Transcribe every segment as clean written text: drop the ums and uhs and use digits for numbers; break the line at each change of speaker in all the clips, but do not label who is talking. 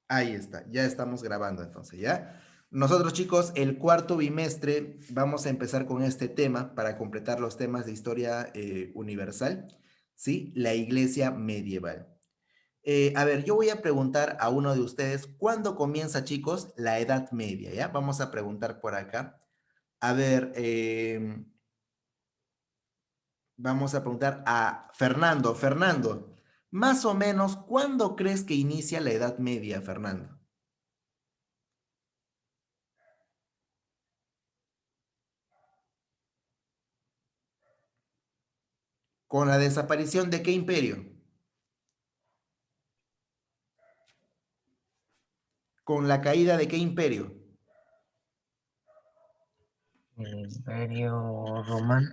Ahí está, ya estamos grabando entonces, ¿ya? Nosotros, chicos, el cuarto bimestre vamos a empezar con este tema para completar los temas de historia universal, ¿sí? La iglesia medieval. A ver, yo voy a preguntar a uno de ustedes, ¿cuándo comienza, chicos, la Edad Media? ¿Ya? Vamos a preguntar por acá. A ver, vamos a preguntar a Fernando. Fernando, más o menos, ¿cuándo crees que inicia la Edad Media, Fernando? ¿Con la desaparición de qué imperio? ¿Con la caída de qué imperio?
El Imperio Romano.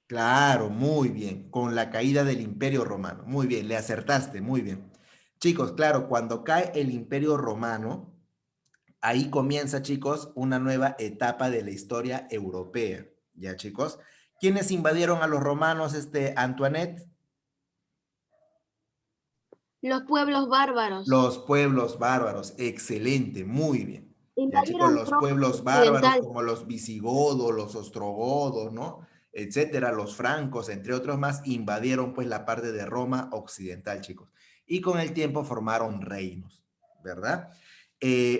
Claro, muy bien, con la caída del Imperio Romano. Muy bien, le acertaste, muy bien. Chicos, claro, cuando cae el Imperio Romano, ahí comienza, chicos, una nueva etapa de la historia europea. ¿Ya, chicos? ¿Quiénes invadieron a los romanos, Antoinette?
Los pueblos bárbaros
Los pueblos bárbaros, excelente, muy bien. Ya chicos,
invadieron
los
Roma
pueblos bárbaros
occidental.
como los visigodos, los ostrogodos, ¿no? Etcétera, los francos, entre otros más, invadieron pues la parte de Roma occidental, chicos. Y con el tiempo formaron reinos, ¿verdad?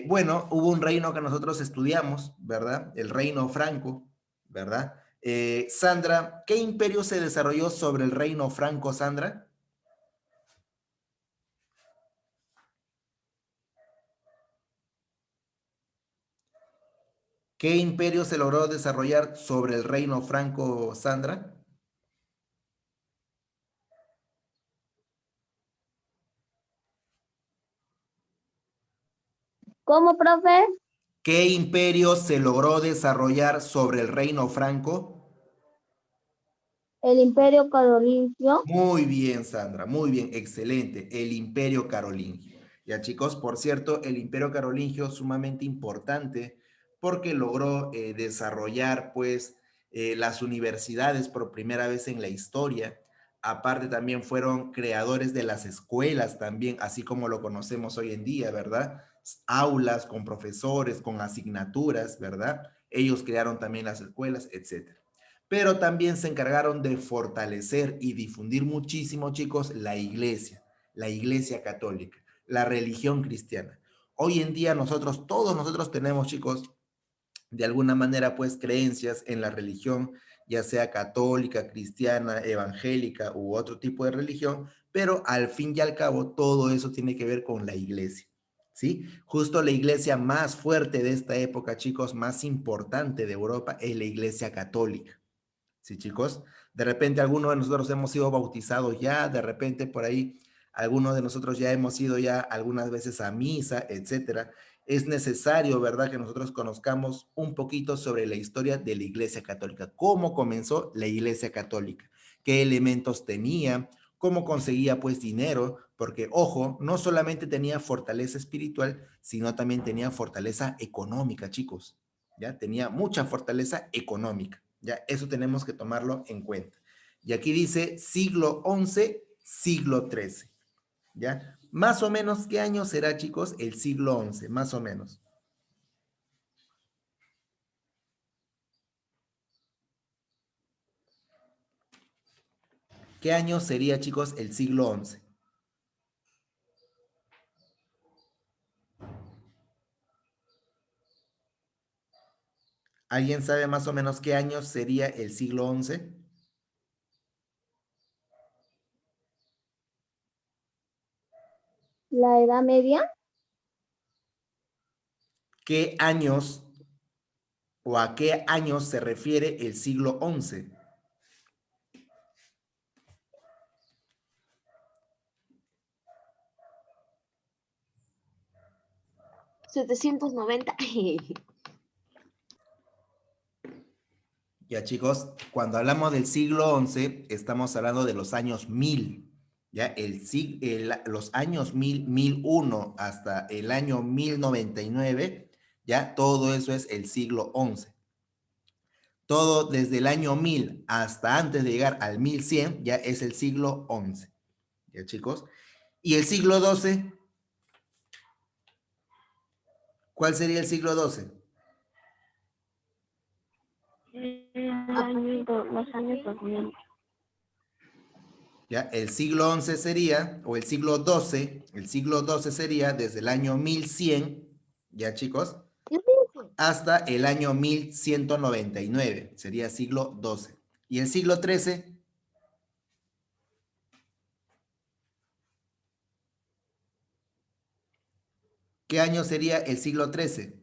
Bueno, hubo un reino que nosotros estudiamos, ¿verdad? El reino franco, ¿verdad? Sandra, ¿qué imperio se desarrolló sobre el reino franco, Sandra? ¿Qué imperio se logró desarrollar sobre el reino franco, Sandra?
¿Cómo, profe?
¿Qué imperio se logró desarrollar sobre el reino franco?
El Imperio Carolingio.
Muy bien, Sandra, muy bien, excelente. El imperio carolingio. Ya, chicos, por cierto, el imperio carolingio es sumamente importante porque logró desarrollar, pues, las universidades por primera vez en la historia. Aparte, también fueron creadores de las escuelas también, así como lo conocemos hoy en día, ¿verdad? Aulas con profesores, con asignaturas, ¿verdad? Ellos crearon también las escuelas, etcétera. Pero también se encargaron de fortalecer y difundir muchísimo, chicos, la iglesia católica, la religión cristiana. Hoy en día nosotros, todos nosotros tenemos, chicos, de alguna manera, pues, creencias en la religión, ya sea católica, cristiana, evangélica u otro tipo de religión, pero al fin y al cabo todo eso tiene que ver con la iglesia, ¿sí? Justo la iglesia más fuerte de esta época, chicos, más importante de Europa es la iglesia católica. Sí, chicos, de repente algunos de nosotros hemos sido bautizados ya, de repente por ahí algunos de nosotros ya hemos ido ya algunas veces a misa, etcétera. Es necesario, ¿verdad?, que nosotros conozcamos un poquito sobre la historia de la Iglesia Católica, cómo comenzó la Iglesia Católica, qué elementos tenía, cómo conseguía pues dinero, porque ojo, no solamente tenía fortaleza espiritual, sino también tenía fortaleza económica, chicos, ya tenía mucha fortaleza económica. Ya, eso tenemos que tomarlo en cuenta. Y aquí dice siglo XI, siglo XIII. ¿Ya? Más o menos, ¿qué año será, chicos, el siglo XI? Más o menos. ¿Qué año sería, chicos, el siglo XI? ¿Alguien sabe más o menos qué año sería el siglo XI?
La Edad Media.
¿Qué años o a qué años se refiere el siglo XI?
790.
Ya, chicos, cuando hablamos del siglo XI, estamos hablando de los años 1000. Ya, los años 1000, 1001 hasta el año 1099, ya, todo eso es el siglo XI. Todo desde el año 1000 hasta antes de llegar al 1100, ya es el siglo XI. Ya, chicos. Y el siglo XII, ¿Cuál sería el siglo XII?
Los años 2000.
¿Ya? El siglo XI sería, o el siglo XII sería desde el año 1100, ¿ya chicos? Hasta el año 1199, sería siglo XII. ¿Y el siglo XIII? ¿Qué año sería el siglo XIII?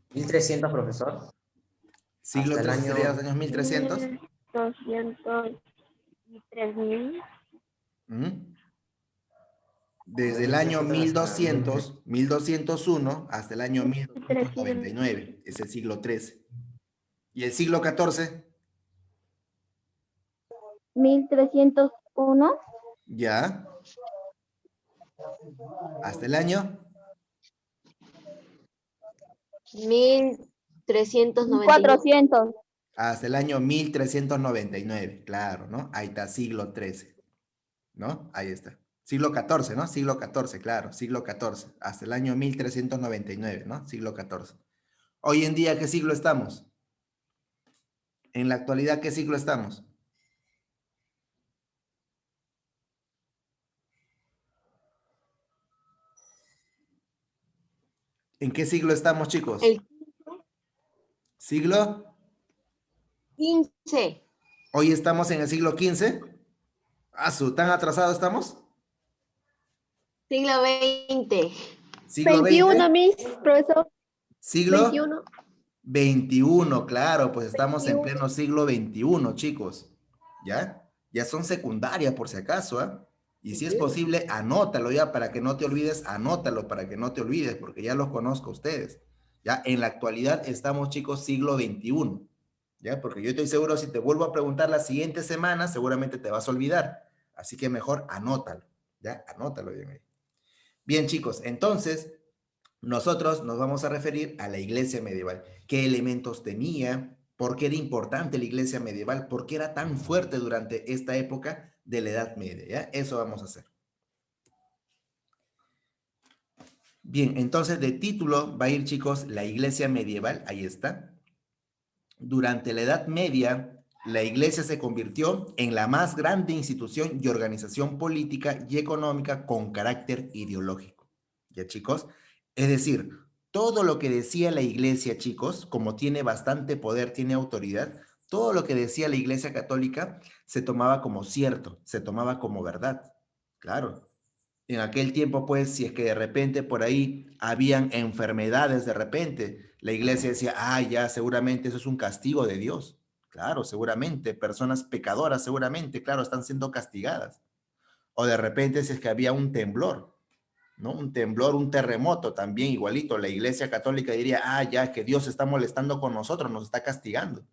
1300, profesor.
Siglo
Hasta el
XIII sería
año...
los años 1300.
200 y 3000.
¿Mm? Desde el año 1200, 1201 hasta el año 1299, es el siglo XIII. ¿Y el siglo XIV?
1301.
Ya, hasta el año
1391. 400.
hasta el año 1399, claro, ¿no? Ahí está, siglo XIII, ¿no? Ahí está. Siglo XIV, ¿no? Siglo XIV, claro, siglo XIV, hasta el año 1399, ¿no? Siglo XIV. Hoy en día, ¿qué siglo estamos? En la actualidad, ¿qué siglo estamos? ¿En qué siglo estamos, chicos?
El
¿Siglo?
15.
Hoy estamos en el siglo XV. ¿Tan atrasados estamos?
Siglo 20.
¿Siglo
21,
XX?
Miss, profesor.
¿Siglo?
21.
21, claro, pues estamos en
21.
pleno siglo XXI, chicos. ¿Ya? Ya son secundarias por si acaso, ¿ah? Y si es posible, anótalo ya para que no te olvides, anótalo para que no te olvides, porque ya los conozco a ustedes. Ya, en la actualidad estamos, chicos, siglo XXI. ¿Ya? Porque yo estoy seguro, si te vuelvo a preguntar la siguiente semana, seguramente te vas a olvidar. Así que mejor anótalo. ¿Ya? Anótalo bien ahí. Bien, chicos, entonces nosotros nos vamos a referir a la iglesia medieval. ¿Qué elementos tenía? ¿Por qué era importante la iglesia medieval? ¿Por qué era tan fuerte durante esta época de la Edad Media? ¿Ya? Eso vamos a hacer. Bien, entonces de título va a ir, chicos, la iglesia medieval. Ahí está. Durante la Edad Media, la iglesia se convirtió en la más grande institución y organización política y económica con carácter ideológico. ¿Ya, chicos? Es decir, todo lo que decía la iglesia, chicos, como tiene bastante poder, tiene autoridad, todo lo que decía la iglesia católica se tomaba como cierto, se tomaba como verdad. Claro. En aquel tiempo, pues, si es que de repente por ahí habían enfermedades de repente, la iglesia decía, ah, ya, seguramente eso es un castigo de Dios. Claro, seguramente, personas pecadoras, seguramente, claro, están siendo castigadas. O de repente, si es que había un temblor, ¿no? Un temblor, un terremoto, también igualito, la iglesia católica diría, ah, ya, que Dios está molestando con nosotros, nos está castigando.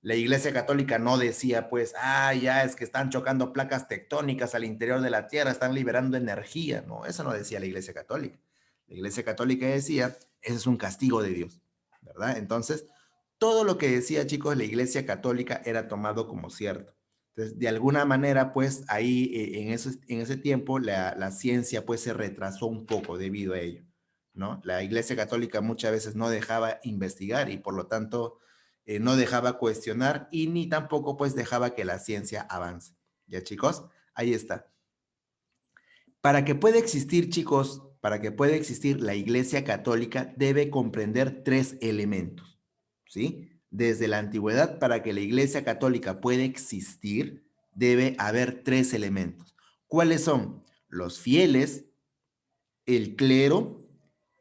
La Iglesia Católica no decía, pues, ah, ya es que están chocando placas tectónicas al interior de la Tierra, están liberando energía. No, eso no decía la Iglesia Católica. La Iglesia Católica decía, ese es un castigo de Dios, ¿verdad? Entonces, todo lo que decía, chicos, la Iglesia Católica era tomado como cierto. Entonces, de alguna manera, pues, ahí en ese tiempo, la ciencia, pues, se retrasó un poco debido a ello, ¿no? La Iglesia Católica muchas veces no dejaba investigar y, por lo tanto, no dejaba cuestionar y ni tampoco pues dejaba que la ciencia avance. ¿Ya, chicos? Ahí está. Para que pueda existir, chicos, para que pueda existir la Iglesia Católica debe comprender tres elementos, ¿sí? Desde la antigüedad, para que la Iglesia Católica pueda existir, debe haber tres elementos. ¿Cuáles son? Los fieles, el clero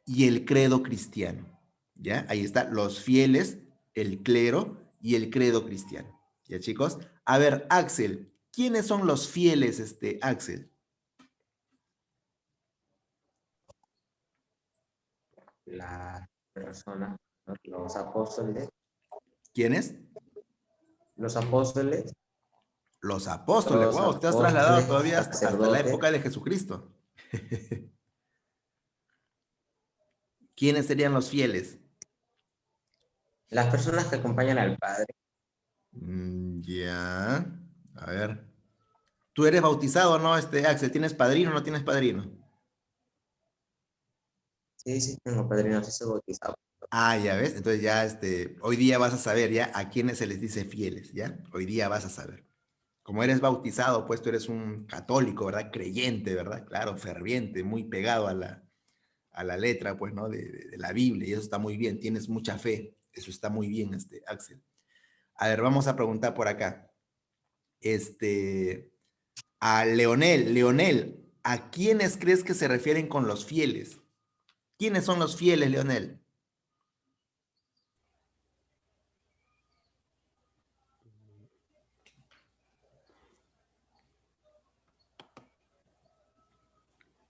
y el credo cristiano. ¿Ya? Ahí está, los fieles, el clero y el credo cristiano. ¿Ya, chicos? A ver, Axel, ¿quiénes son los fieles, Axel?
La persona, ¿no? Los apóstoles.
¿Quiénes?
Los apóstoles.
Los apóstoles.
Los
Wow, te has trasladado
apóstoles,
todavía hasta la
sacerdotes.
época de Jesucristo. ¿Quiénes serían los fieles?
Las personas que acompañan al Padre.
Ya, a ver. ¿Tú eres bautizado o no, Axel? ¿Tienes padrino o no tienes padrino?
Sí, sí, tengo padrino, sí soy bautizado.
Ah, ya ves. Entonces ya, hoy día vas a saber ya a quiénes se les dice fieles, ¿ya? Hoy día vas a saber. Como eres bautizado, pues tú eres un católico, ¿verdad? Creyente, ¿verdad? Claro, ferviente, muy pegado a la letra, pues, ¿no? De la Biblia, y eso está muy bien, tienes mucha fe, eso está muy bien, Axel. A ver, vamos a preguntar por acá. A Leonel, Leonel, ¿a quiénes crees que se refieren con los fieles? ¿Quiénes son los fieles, Leonel?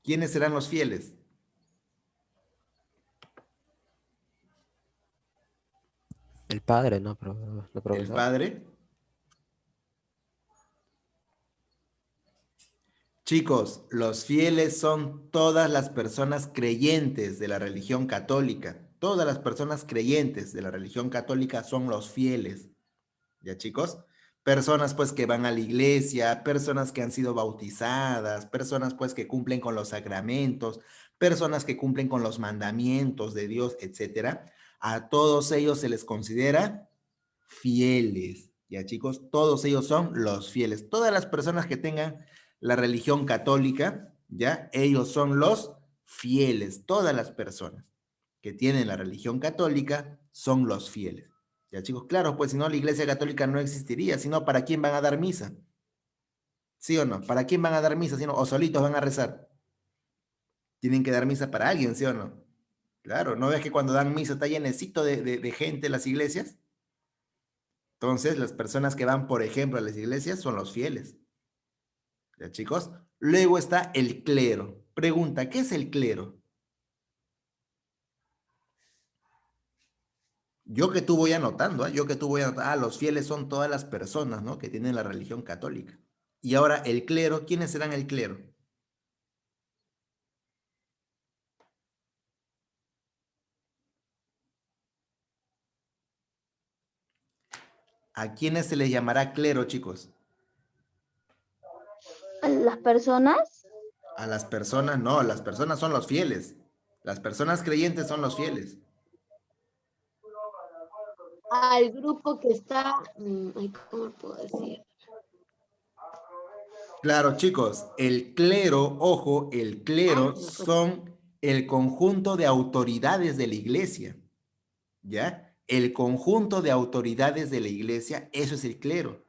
¿Quiénes serán los fieles?
El padre, ¿no? No,
¿El
profesor.
Padre? Chicos, los fieles son todas las personas creyentes de la religión católica. Todas las personas creyentes de la religión católica son los fieles. ¿Ya, chicos? Personas pues que van a la iglesia, personas que han sido bautizadas, personas pues que cumplen con los sacramentos, personas que cumplen con los mandamientos de Dios, etcétera. A todos ellos se les considera fieles. ¿Ya, chicos? Todos ellos son los fieles. Todas las personas que tengan la religión católica, ¿ya? Ellos son los fieles. Todas las personas que tienen la religión católica son los fieles. Ya, chicos, claro, pues si no la iglesia católica no existiría, sino ¿para quién van a dar misa? ¿Sí o no? ¿Para quién van a dar misa? ¿Sí o no? ¿O solitos van a rezar? Tienen que dar misa para alguien, ¿sí o no? Claro, ¿no ves que cuando dan misa está llenecito de gente en las iglesias? Entonces, las personas que van, por ejemplo, a las iglesias son los fieles. ¿Ya, chicos? Luego está el clero. Pregunta, ¿qué es el clero? Yo que tú voy anotando, ¿eh? Yo que tú voy anotando. Ah, los fieles son todas las personas, ¿no? Que tienen la religión católica. Y ahora el clero, ¿quiénes serán el clero? ¿A quiénes se les llamará clero, chicos?
Las personas,
A las personas, no, las personas son los fieles. Las personas creyentes son los fieles.
al grupo que está, ay, ¿cómo puedo decir?
Claro, chicos, el clero, ojo, el clero
No fue.
son el conjunto de autoridades de la iglesia, ¿ya? El conjunto de autoridades de la iglesia, eso es el clero.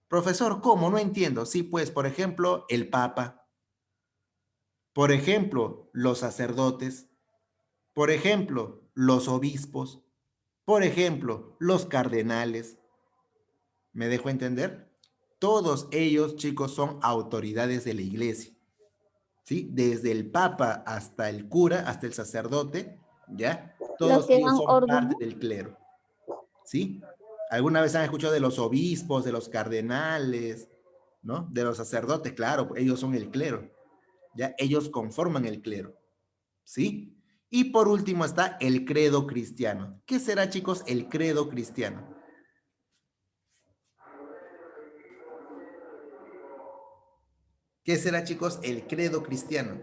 Profesor, ¿cómo? No entiendo. Sí, pues, por ejemplo, el papa, por ejemplo, los sacerdotes, por ejemplo, los obispos, por ejemplo, los cardenales. ¿Me dejo entender? Todos ellos, chicos, son autoridades de la iglesia, ¿sí? Desde el papa hasta el cura, hasta el sacerdote, ¿ya?
Los
Todos
que
ellos
dan
son parte
órdenes.
del clero, ¿sí? ¿Alguna vez han escuchado de los obispos, de los cardenales, ¿no? De los sacerdotes, claro, ellos son el clero, ¿ya? Ellos conforman el clero, ¿sí? Y por último está el credo cristiano. ¿Qué será, chicos, el credo cristiano? ¿Qué será, chicos, el credo cristiano?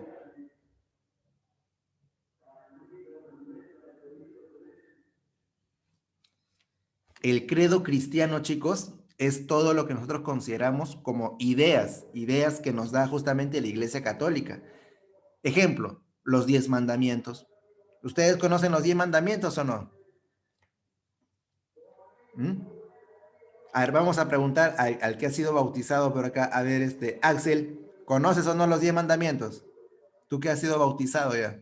El credo cristiano, chicos, es todo lo que nosotros consideramos como ideas, ideas que nos da justamente la Iglesia Católica. Ejemplo, los 10 mandamientos. ¿Ustedes conocen los 10 mandamientos o no? ¿Mm? A ver, vamos a preguntar al que ha sido bautizado por acá. A ver, Axel, ¿conoces o no los 10 mandamientos? Tú que has sido bautizado ya.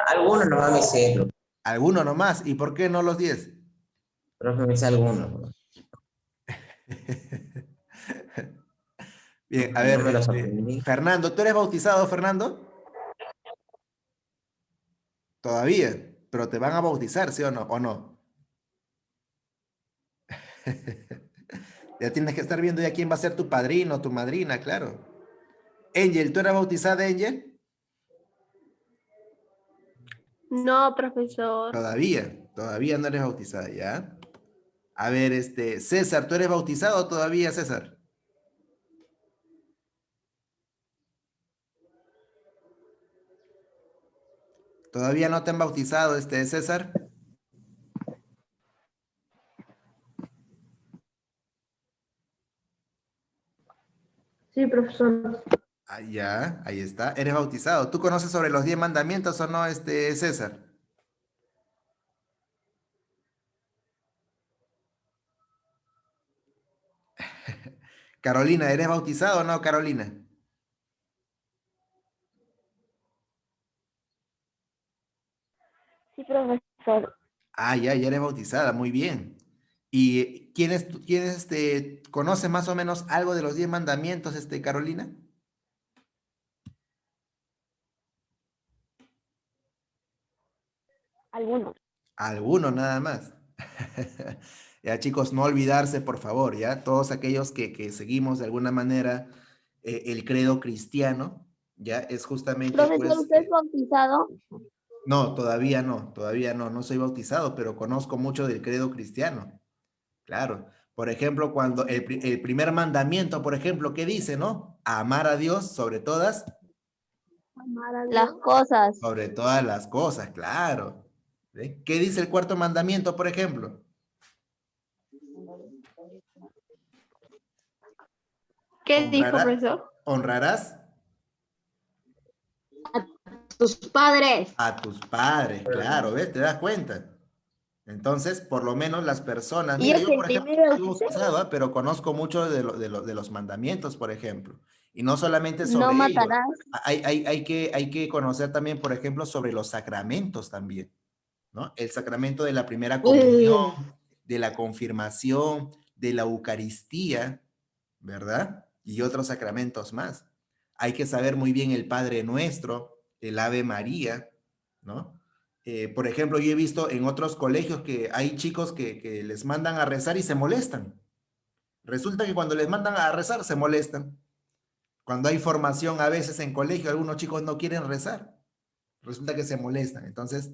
Algunos no me sé,
¿Alguno nomás? ¿Y por qué no los 10?
pero me sé algunos.
Bien, a
No
ver,
me los aprendí.
Fernando, ¿tú eres bautizado, Fernando? Todavía, pero te van a bautizar, ¿sí o no? ¿O no? Ya tienes que estar viendo ya quién va a ser tu padrino, tu madrina, claro. Angel, ¿tú eras bautizada, Angel?
No, profesor.
Todavía no eres bautizada, ¿ya? A ver, César, ¿tú eres bautizado todavía, César? ¿Todavía no te han bautizado, César?
Sí, profesor.
Ah, ya, ahí está. Eres bautizado. ¿Tú conoces sobre los 10 mandamientos o no, César? Carolina, ¿eres bautizado o no, Carolina?
Sí, profesor.
Ah, ya eres bautizada, muy bien. ¿Y conoce más o menos algo de los 10 mandamientos, Carolina?
Algunos.
Alguno nada más. Ya, chicos, no olvidarse, por favor, ya, todos aquellos que seguimos de alguna manera el credo cristiano, ya, es justamente,
Profesor,
pues,
¿usted es bautizado?
no, todavía no, no soy bautizado, pero conozco mucho del credo cristiano. Claro. Por ejemplo, cuando el primer mandamiento, por ejemplo, ¿qué dice, no? Amar a Dios
Las cosas.
sobre todas las cosas, claro. ¿Ve? ¿Qué dice el cuarto mandamiento, por ejemplo?
¿Qué dijo,
Honrará-
profesor?
honrarás
Tus padres.
a tus padres, claro, ¿ves? ¿Te das cuenta? Entonces, por lo menos las personas,
¿Y
mira,
es
yo
el
por ejemplo,
primer
no soy
bautizo?
bautizado, ¿ah? Pero conozco mucho de los mandamientos, por ejemplo. Y no solamente
No
sobre ellos,
matarás.
hay que conocer también, por ejemplo, sobre los sacramentos también, ¿no? El sacramento de la primera
Uh,
comunión, de la confirmación, de la Eucaristía, ¿verdad? Y otros sacramentos más. Hay que saber muy bien el Padre Nuestro, el Ave María, ¿no? Por ejemplo, yo he visto en otros colegios que hay chicos que les mandan a rezar y se molestan. Resulta que cuando les mandan a rezar se molestan. Cuando hay formación a veces en colegio, algunos chicos no quieren rezar. Resulta que se molestan. Entonces,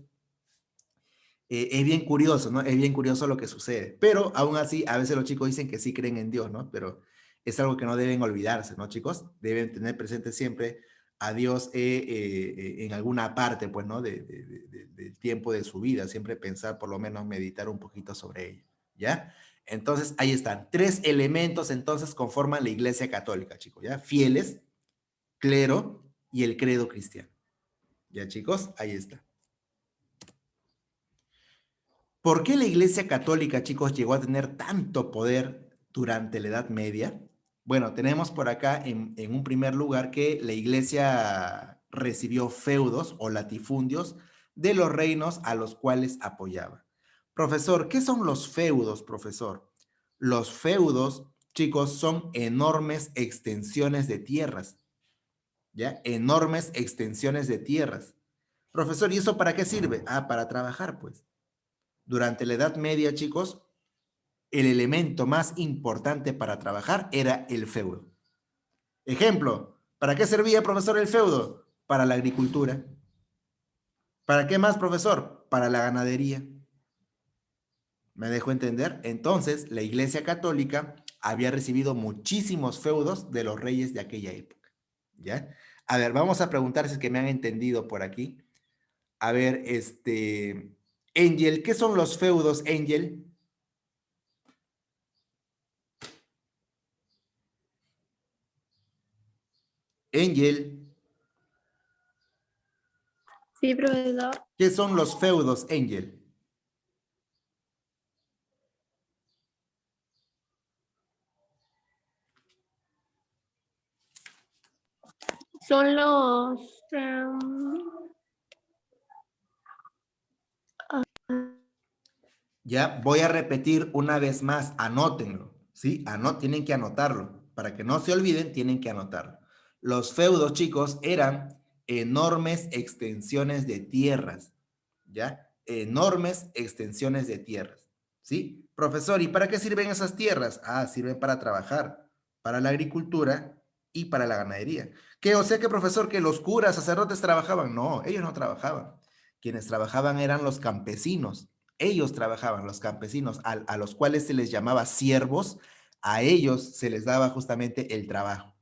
es bien curioso, ¿no? Es bien curioso lo que sucede. Pero aún así, a veces los chicos dicen que sí creen en Dios, ¿no? Pero es algo que no deben olvidarse, ¿no, chicos? Deben tener presente siempre a Dios en alguna parte, pues, ¿no? Del tiempo de su vida. Siempre pensar, por lo menos, meditar un poquito sobre ello, ¿ya? Entonces, ahí están. 3 elementos, entonces, conforman la Iglesia Católica, chicos, ¿ya? Fieles, clero y el credo cristiano. ¿Ya, chicos? Ahí está. ¿Por qué la Iglesia Católica, chicos, llegó a tener tanto poder durante la Edad Media? Bueno, tenemos por acá en un primer lugar que la Iglesia recibió feudos o latifundios de los reinos a los cuales apoyaba. Profesor, ¿qué son los feudos, profesor? Los feudos, chicos, son enormes extensiones de tierras, ¿ya? Enormes extensiones de tierras. Profesor, ¿y eso para qué sirve? Ah, para trabajar, pues. Durante la Edad Media, chicos, el elemento más importante para trabajar era el feudo. Ejemplo, ¿para qué servía, profesor, el feudo? Para la agricultura. ¿Para qué más, profesor? Para la ganadería. ¿Me dejo entender? Entonces, la Iglesia Católica había recibido muchísimos feudos de los reyes de aquella época. ¿Ya? A ver, vamos a preguntar si es que me han entendido por aquí. A ver, Angel, ¿qué son los feudos, Angel? Angel,
sí, profesor.
¿qué son los feudos, Angel?
Son los...
Ya voy a repetir una vez más, anótenlo, ¿sí? Tienen que anotarlo. Para que no se olviden, tienen que anotarlo. Los feudos, chicos, eran enormes extensiones de tierras, ¿ya? Enormes extensiones de tierras, ¿sí? Profesor, ¿y para qué sirven esas tierras? Ah, sirven para trabajar, para la agricultura y para la ganadería. ¿Qué? O sea que, profesor, que los curas, sacerdotes trabajaban. No, ellos no trabajaban. Quienes trabajaban eran los campesinos ellos trabajaban, los campesinos, a los cuales se les llamaba siervos, a ellos se les daba justamente el trabajo.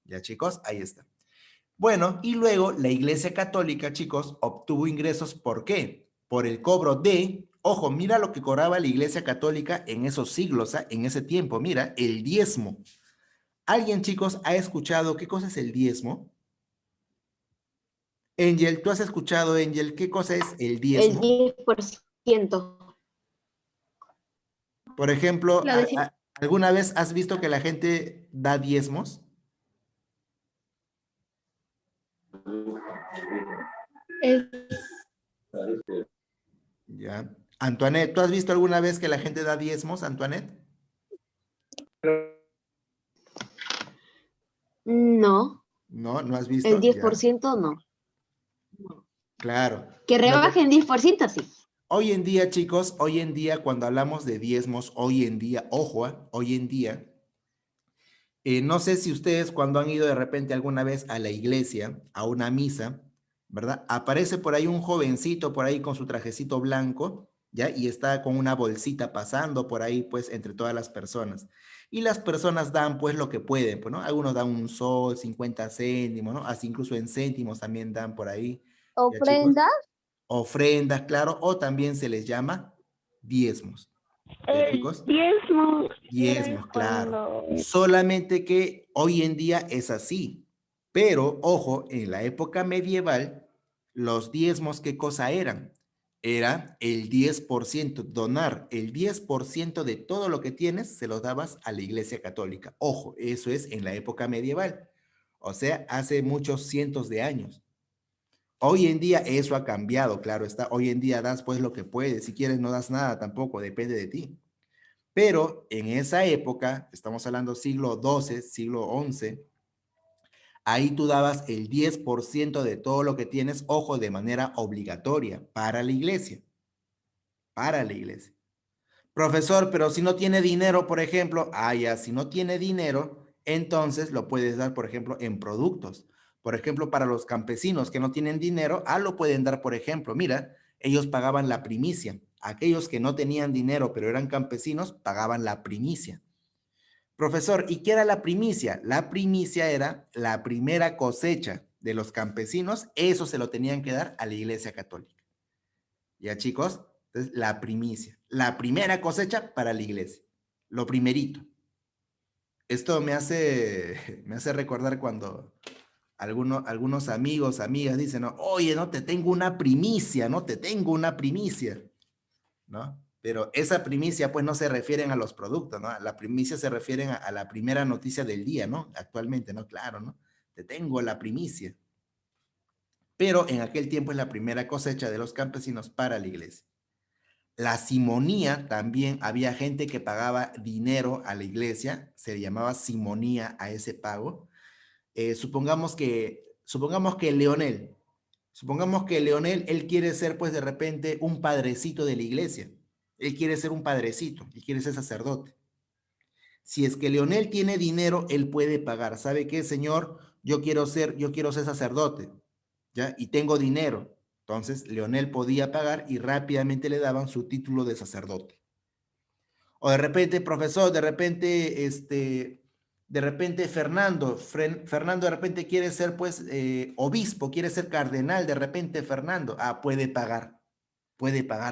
¿Ya, chicos? Ahí está. Bueno, y luego la Iglesia Católica, chicos, obtuvo ingresos. ¿Por qué? Por el cobro de, ojo, mira lo que cobraba la Iglesia Católica en esos siglos, ¿ah? En ese tiempo, mira, el diezmo. ¿Alguien, chicos, ha escuchado qué cosa es el diezmo? Angel, ¿tú has escuchado, Angel, qué cosa es el
El
diezmo?
10%.
Por ejemplo,
La decimos.
¿alguna vez has visto que la gente da diezmos? Ya. Antoinette, ¿tú has visto alguna vez que la gente da diezmos, Antoinette?
No,
No, ¿no has
el
visto? Ya,
10% no.
claro.
Que
Lo que-
rebajen 10%, sí.
Hoy en día, chicos, hoy en día cuando hablamos de diezmos, hoy en día, ojo, hoy en día, no sé si ustedes cuando han ido de repente alguna vez a la iglesia, a una misa, ¿verdad? Aparece por ahí un jovencito por ahí con su trajecito blanco, ¿ya? Y está con una bolsita pasando por ahí, pues, entre todas las personas. Y las personas dan, pues, lo que pueden, pues, ¿no? Algunos dan un sol, 50 céntimos, ¿no? Así incluso en céntimos también dan por ahí, ¿ya, chicos?
Ofrenda.
Ofrendas, claro, o también se les llama diezmos, ¿ya,
El
chicos?
diezmo
Diezmos,
era
claro.
cuando
Solamente que hoy en día es así. Pero, ojo, en la época medieval, los diezmos, ¿qué cosa eran? Era el 10%, donar el 10% de todo lo que tienes, se lo dabas a la Iglesia Católica. Ojo, eso es en la época medieval. O sea, hace muchos cientos de años. Hoy en día eso ha cambiado, claro está. Hoy en día das pues lo que puedes. Si quieres no das nada tampoco, depende de ti. Pero en esa época, estamos hablando siglo XII, siglo XI, ahí tú dabas el 10% de todo lo que tienes, ojo, de manera obligatoria para la iglesia, para la iglesia. Profesor, pero si no tiene dinero, por ejemplo, ya, si no tiene dinero, entonces lo puedes dar, por ejemplo, en productos. Por ejemplo, para los campesinos que no tienen dinero, lo pueden dar, por ejemplo, mira, ellos pagaban la primicia. Aquellos que no tenían dinero, pero eran campesinos, pagaban la primicia. Profesor, ¿y qué era la primicia? La primicia era la primera cosecha de los campesinos, eso se lo tenían que dar a la Iglesia Católica. ¿Ya, chicos? Entonces, la primicia, la primera cosecha para la iglesia, lo primerito. Esto me hace recordar cuando algunos amigos, amigas dicen, ¿no? Oye, no te tengo una primicia, no te tengo una primicia, ¿no? Pero esa primicia pues no se refieren a los productos, ¿no? La primicia se refieren a la primera noticia del día, ¿no? Actualmente, ¿no? Claro, ¿no? Te tengo la primicia. Pero en aquel tiempo es la primera cosecha de los campesinos para la iglesia. La simonía, también había gente que pagaba dinero a la iglesia, se llamaba simonía a ese pago. Supongamos que Leonel, él quiere ser pues de repente un padrecito de la iglesia. Él quiere ser un padrecito, él quiere ser sacerdote. Si es que Leonel tiene dinero, él puede pagar. ¿Sabe qué, señor? Yo quiero ser sacerdote, ¿ya? Y tengo dinero. Entonces, Leonel podía pagar y rápidamente le daban su título de sacerdote. O de repente, profesor, de repente Fernando de repente quiere ser, pues, obispo, quiere ser cardenal, de repente Fernando, puede pagar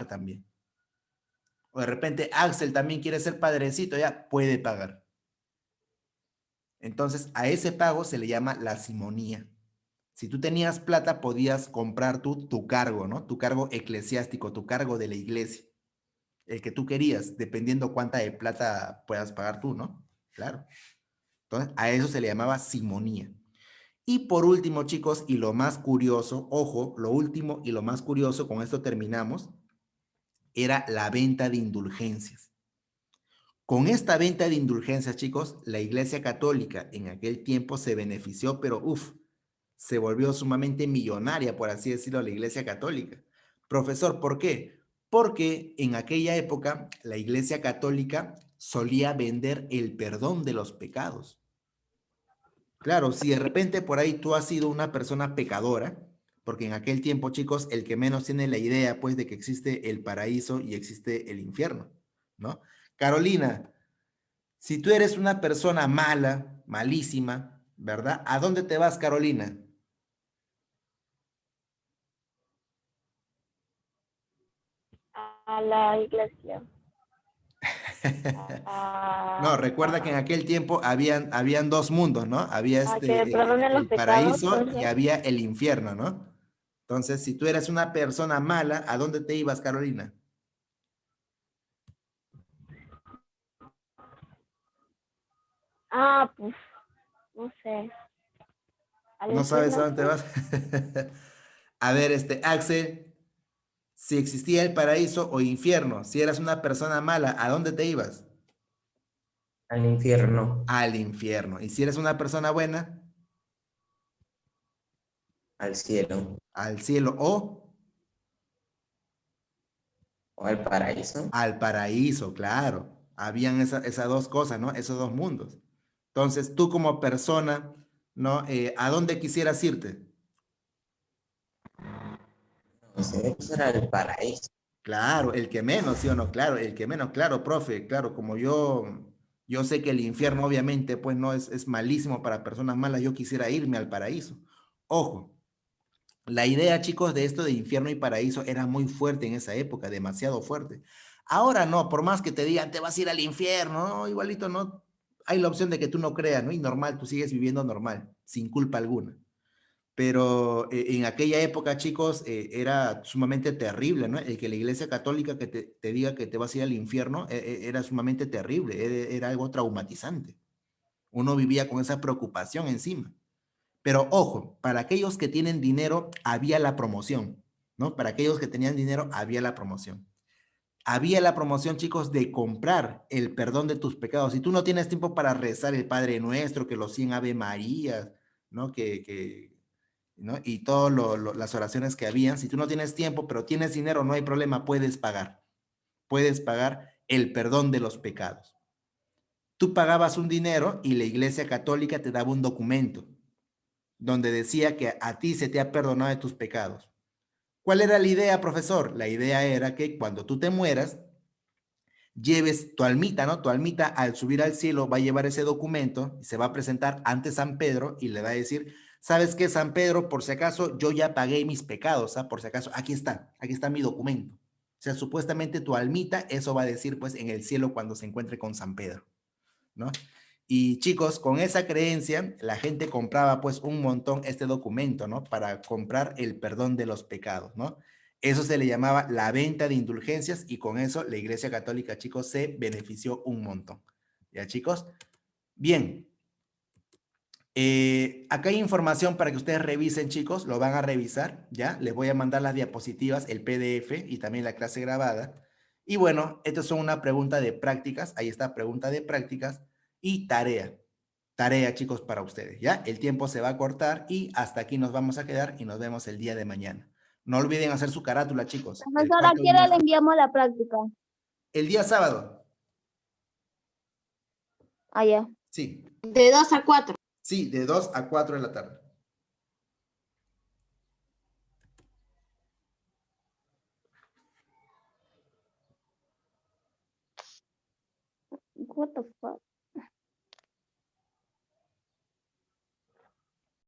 también. O de repente Axel también quiere ser padrecito, ya puede pagar. Entonces, a ese pago se le llama la simonía. Si tú tenías plata, podías comprar tu cargo, ¿no? Tu cargo eclesiástico, tu cargo de la iglesia. El que tú querías, dependiendo cuánta de plata puedas pagar tú, ¿no? Claro. Entonces, a eso se le llamaba simonía. Y por último, chicos, y lo más curioso, ojo, lo último y lo más curioso, con esto terminamos, era la venta de indulgencias. Con esta venta de indulgencias, chicos, la Iglesia Católica en aquel tiempo se benefició, pero se volvió sumamente millonaria, por así decirlo, la Iglesia Católica. Profesor, ¿por qué? Porque en aquella época la Iglesia Católica solía vender el perdón de los pecados. Claro, si de repente por ahí tú has sido una persona pecadora, porque en aquel tiempo, chicos, el que menos tiene la idea, pues, de que existe el paraíso y existe el infierno, ¿no? Carolina, si tú eres una persona mala, malísima, ¿verdad? ¿A dónde te vas, Carolina?
A la iglesia.
No, recuerda que en aquel tiempo habían dos mundos, ¿no? Había
Que perdonen los
el
pecados,
paraíso y
profe.
había el infierno, ¿no? Entonces, si tú eres una persona mala, ¿a dónde te ibas, Carolina?
Pues, no sé. Al
¿No sabes a
infierno,
dónde te
pues.
vas? A ver, Axel, si existía el paraíso o infierno, si eras una persona mala, ¿a dónde te ibas?
Al infierno,
Al infierno. Y si eres una persona buena,
al cielo
al cielo o
o al paraíso.
al paraíso, claro. Habían esas dos cosas, ¿no? Esos dos mundos. Entonces, tú como persona, ¿no? ¿A dónde quisieras irte?
No sé, eso era el paraíso.
Claro, el que menos, ¿sí o no? Claro, el que menos, claro, profe, claro, como yo sé que el infierno obviamente pues no es malísimo para personas malas, yo quisiera irme al paraíso. Ojo, la idea, chicos, de esto de infierno y paraíso era muy fuerte en esa época, demasiado fuerte. Ahora no, por más que te digan, te vas a ir al infierno, no, igualito no, hay la opción de que tú no creas, ¿no? Y normal, tú sigues viviendo normal, sin culpa alguna. Pero en aquella época, chicos, era sumamente terrible, ¿no? El que la Iglesia Católica que te diga que te vas a ir al infierno era sumamente terrible, era algo traumatizante. Uno vivía con esa preocupación encima. Pero ojo, para aquellos que tienen dinero, había la promoción, ¿no? Para aquellos que tenían dinero, había la promoción. Había la promoción, chicos, de comprar el perdón de tus pecados. Si tú no tienes tiempo para rezar el Padre Nuestro, que los 100 Ave Marías, ¿no? ¿no? Y todas las oraciones que habían, si tú no tienes tiempo, pero tienes dinero, no hay problema, puedes pagar. Puedes pagar el perdón de los pecados. Tú pagabas un dinero y la Iglesia Católica te daba un documento donde decía que a ti se te ha perdonado de tus pecados. ¿Cuál era la idea, profesor? La idea era que cuando tú te mueras, lleves tu almita, ¿no? Tu almita al subir al cielo va a llevar ese documento y se va a presentar ante San Pedro y le va a decir, ¿sabes qué, San Pedro? Por si acaso yo ya pagué mis pecados, ¿ah? Por si acaso, aquí está mi documento. O sea, supuestamente tu almita, eso va a decir pues en el cielo cuando se encuentre con San Pedro, ¿no? Y chicos, con esa creencia, la gente compraba pues un montón este documento, ¿no? Para comprar el perdón de los pecados, ¿no? Eso se le llamaba la venta de indulgencias y con eso la Iglesia Católica, chicos, se benefició un montón. ¿Ya, chicos? Bien. Acá hay información para que ustedes revisen, chicos, lo van a revisar, ¿ya? Les voy a mandar las diapositivas, el PDF y también la clase grabada. Y bueno, estas son una pregunta de prácticas, ahí está, pregunta de prácticas y tarea. Tarea, chicos, para ustedes, ¿ya? El tiempo se va a cortar y hasta aquí nos vamos a quedar y nos vemos el día de mañana. No olviden hacer su carátula, chicos. El
Profesora, ¿a
cuarto
qué hora le
bimestre.
enviamos la práctica?
El día sábado,
Ah, ya.
sí,
De 2 a 4.
sí, de 2 a 4 de la tarde.
What the fuck?